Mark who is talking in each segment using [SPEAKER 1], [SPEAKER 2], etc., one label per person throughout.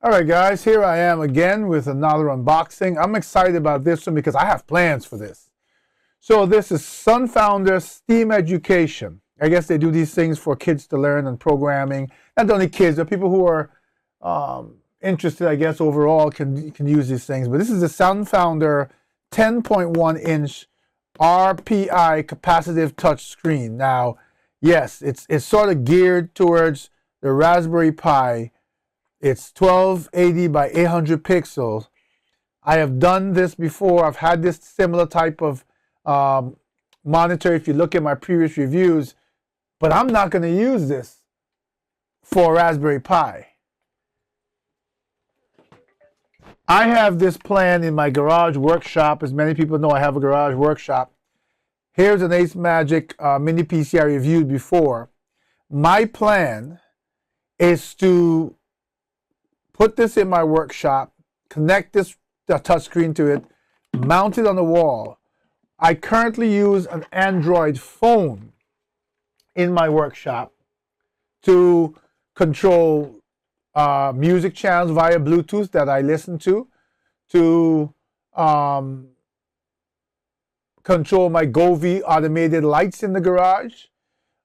[SPEAKER 1] All right, guys, here I am again with another unboxing. I'm excited about this one because I have plans for this. So this is SunFounder STEAM Education. I guess they do these things for kids to learn and programming. Not only kids, but people who are interested, I guess, overall can use these things. But this is the SunFounder 10.1-inch RPI capacitive touch screen. Now, yes, it's sort of geared towards the Raspberry Pi. It's 1280 by 800 pixels. I have done this before. I've had this similar type of monitor if you look at my previous reviews, but I'm not going to use this for Raspberry Pi. I have this plan in my garage workshop. As many people know, I have a garage workshop. Here's an Ace Magic mini PC I reviewed before. My plan is to put this in my workshop, connect the touchscreen to it, mount it on the wall. I currently use an Android phone in my workshop to control music channels via Bluetooth that I listen to control my Govee automated lights in the garage,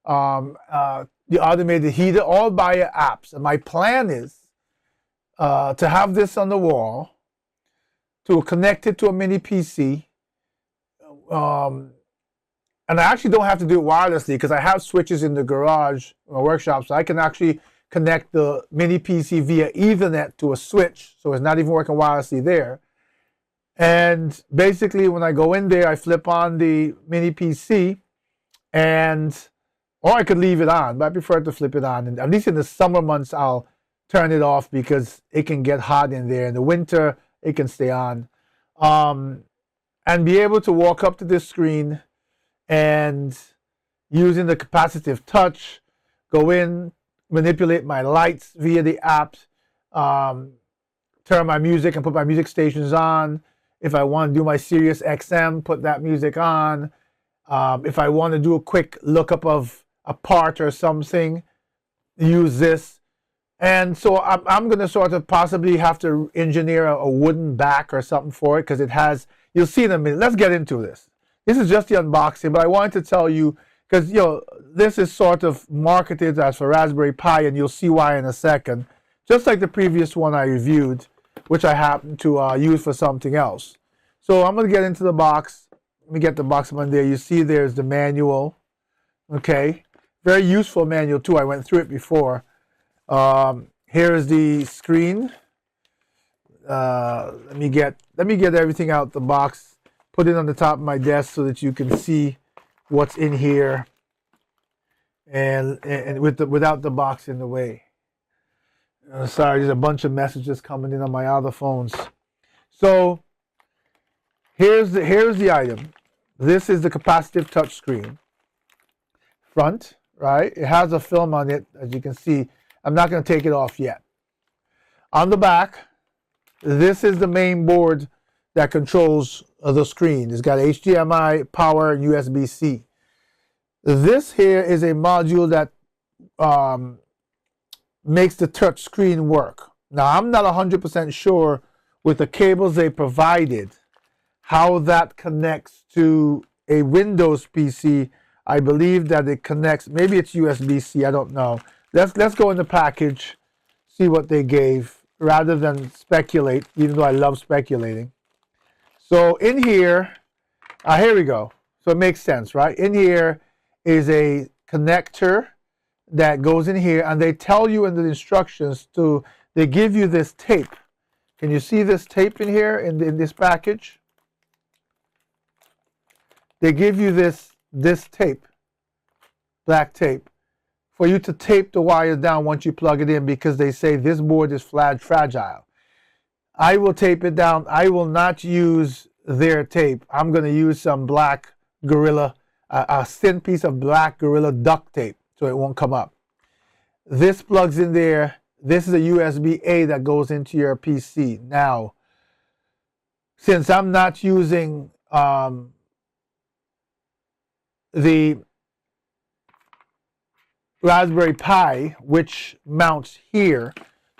[SPEAKER 1] the automated heater, all via apps. And my plan is to have this on the wall, to connect it to a mini PC. And I actually don't have to do it wirelessly because I have switches in the garage, my workshop, so I can actually connect the mini PC via Ethernet to a switch, so it's not even working wirelessly there. And basically, when I go in there, I flip on the mini PC, or I could leave it on, but I prefer to flip it on. And at least in the summer months, I'll turn it off because it can get hot in there. In the winter, it can stay on. And be able to walk up to this screen and using the capacitive touch, go in, manipulate my lights via the apps, turn my music and put my music stations on. If I want to do my Sirius XM, put that music on. If I want to do a quick lookup of a part or something, use this. And so I'm going to sort of possibly have to engineer a wooden back or something for it because it has, you'll see in a minute. Let's get into this. This is just the unboxing, but I wanted to tell you because, this is sort of marketed as for Raspberry Pi, and you'll see why in a second. Just like the previous one I reviewed, which I happen to use for something else. So I'm going to get into the box. Let me get the box on there. You see there's the manual. Okay. Very useful manual too. I went through it before. Here's the screen. Let me get everything out the box, put it on the top of my desk so that you can see what's in here, and without the box in the way. Sorry, there's a bunch of messages coming in on my other phones. So here's the item. This is the capacitive touch screen. Front, right? It has a film on it, as you can see. I'm not going to take it off yet. On the back, this is the main board that controls the screen. It's got HDMI, power, and USB-C. This here is a module that makes the touch screen work. Now, I'm not 100% sure with the cables they provided how that connects to a Windows PC. I believe that it connects, maybe it's USB-C, I don't know. Let's go in the package, see what they gave, rather than speculate, even though I love speculating. So in here, here we go. So it makes sense, right? In here is a connector that goes in here, and they tell you in the instructions they give you this tape. Can you see this tape in here in this package? They give you this tape, black tape, for you to tape the wires down once you plug it in, because they say this board is fragile. I will tape it down. I will not use their tape. I'm going to use some black Gorilla, a thin piece of black Gorilla duct tape so it won't come up. This plugs in there. This is a USB-A that goes into your PC. Now, since I'm not using the Raspberry Pi, which mounts here,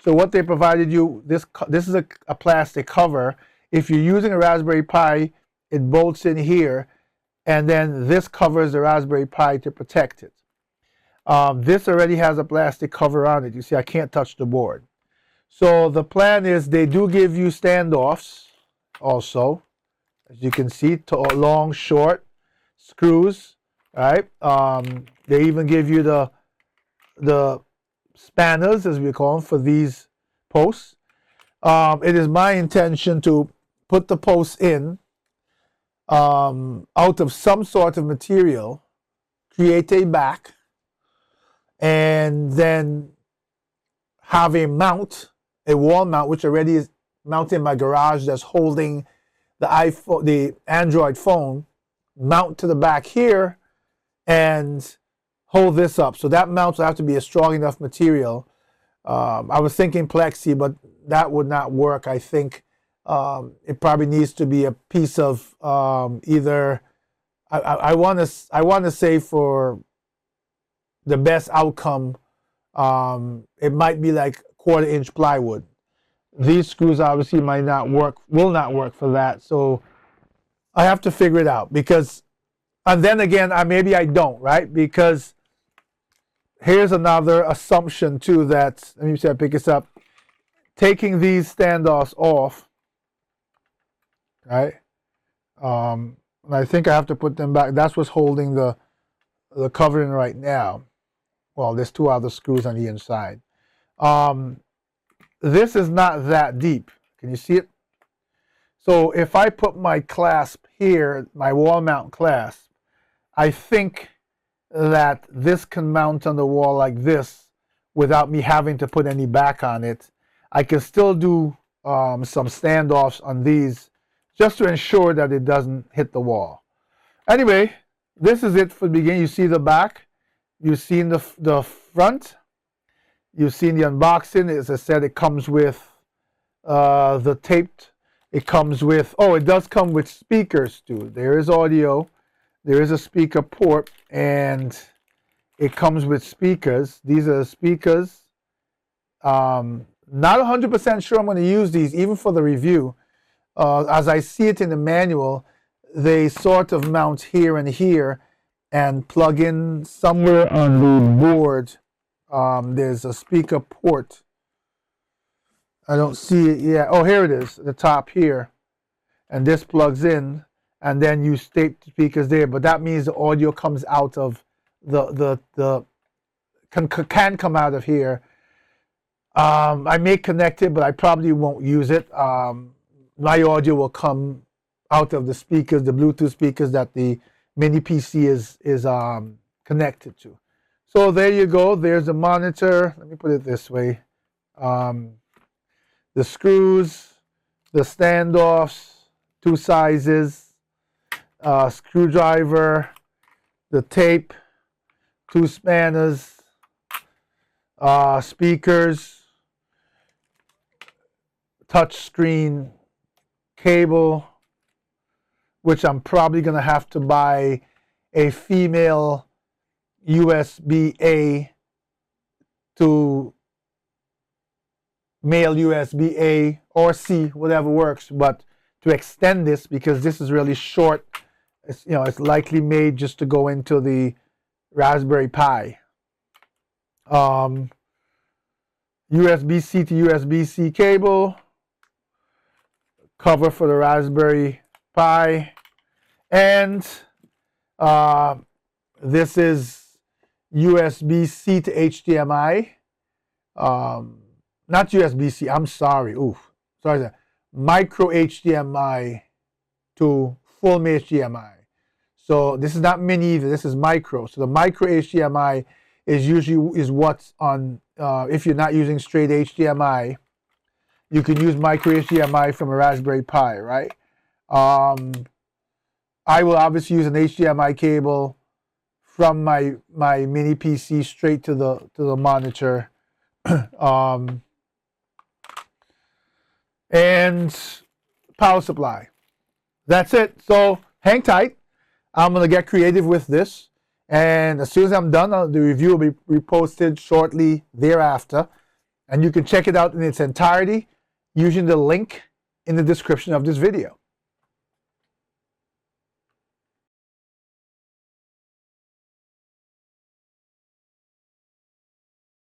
[SPEAKER 1] So what they provided you, this is a plastic cover. If you're using a Raspberry Pi, it bolts in here, and then this covers the Raspberry Pi to protect it. This already has a plastic cover on it. You see, I can't touch the board. So the plan is they do give you standoffs also, as you can see, long, short screws, right? They even give you the spanners, as we call them, for these posts. It is my intention to put the posts in out of some sort of material, create a back, and then have a mount, a wall mount, which already is mounted in my garage, that's holding the Android phone, mount to the back here and hold this up. So that mount will have to be a strong enough material. I was thinking plexi, but that would not work. I think it probably needs to be a piece of either. I want to say for the best outcome, it might be like 1/4 inch plywood. These screws obviously might not work, will not work for that. So I have to figure it out, because, and then again, maybe I don't, right? Because here's another assumption too, that, let me see if I pick this up. Taking these standoffs off, right? And I think I have to put them back. That's what's holding the covering right now. Well, there's 2 other screws on the inside. This is not that deep. Can you see it? So if I put my clasp here, my wall mount clasp, I think that this can mount on the wall like this without me having to put any back on it. I can still do some standoffs on these just to ensure that it doesn't hit the wall. Anyway, this is it for the beginning. You see the back. You've seen the front. You've seen the unboxing. As I said, it comes with the taped. It comes with, it does come with speakers too. There is audio. There is a speaker port, and it comes with speakers. These are the speakers. Not 100% sure I'm going to use these, even for the review. As I see it in the manual, they sort of mount here and here and plug in somewhere on the board. There's a speaker port. I don't see it yet. Oh, here it is, the top here. And this plugs in, and then you tape the speakers there. But that means the audio comes out of can come out of here. I may connect it, but I probably won't use it. My audio will come out of the speakers, the Bluetooth speakers that the mini PC is connected to. So there you go. There's the monitor. Let me put it this way. The screws, the standoffs, 2 sizes, screwdriver, the tape, 2 spanners, speakers, touch screen, cable, which I'm probably going to have to buy a female USB-A to male USB-A or C, whatever works, but to extend this, because this is really short. It's likely made just to go into the Raspberry Pi. USB-C to USB-C cable, cover for the Raspberry Pi, and this is USB-C to HDMI. Not USB-C, I'm sorry. Sorry. Micro HDMI to full HDMI. So this is not mini either, this is micro. So the micro HDMI is what's on, if you're not using straight HDMI, you can use micro HDMI from a Raspberry Pi, right? I will obviously use an HDMI cable from my mini PC straight to the monitor. And power supply. That's it. So hang tight. I'm going to get creative with this. And as soon as I'm done, the review will be reposted shortly thereafter. And you can check it out in its entirety using the link in the description of this video.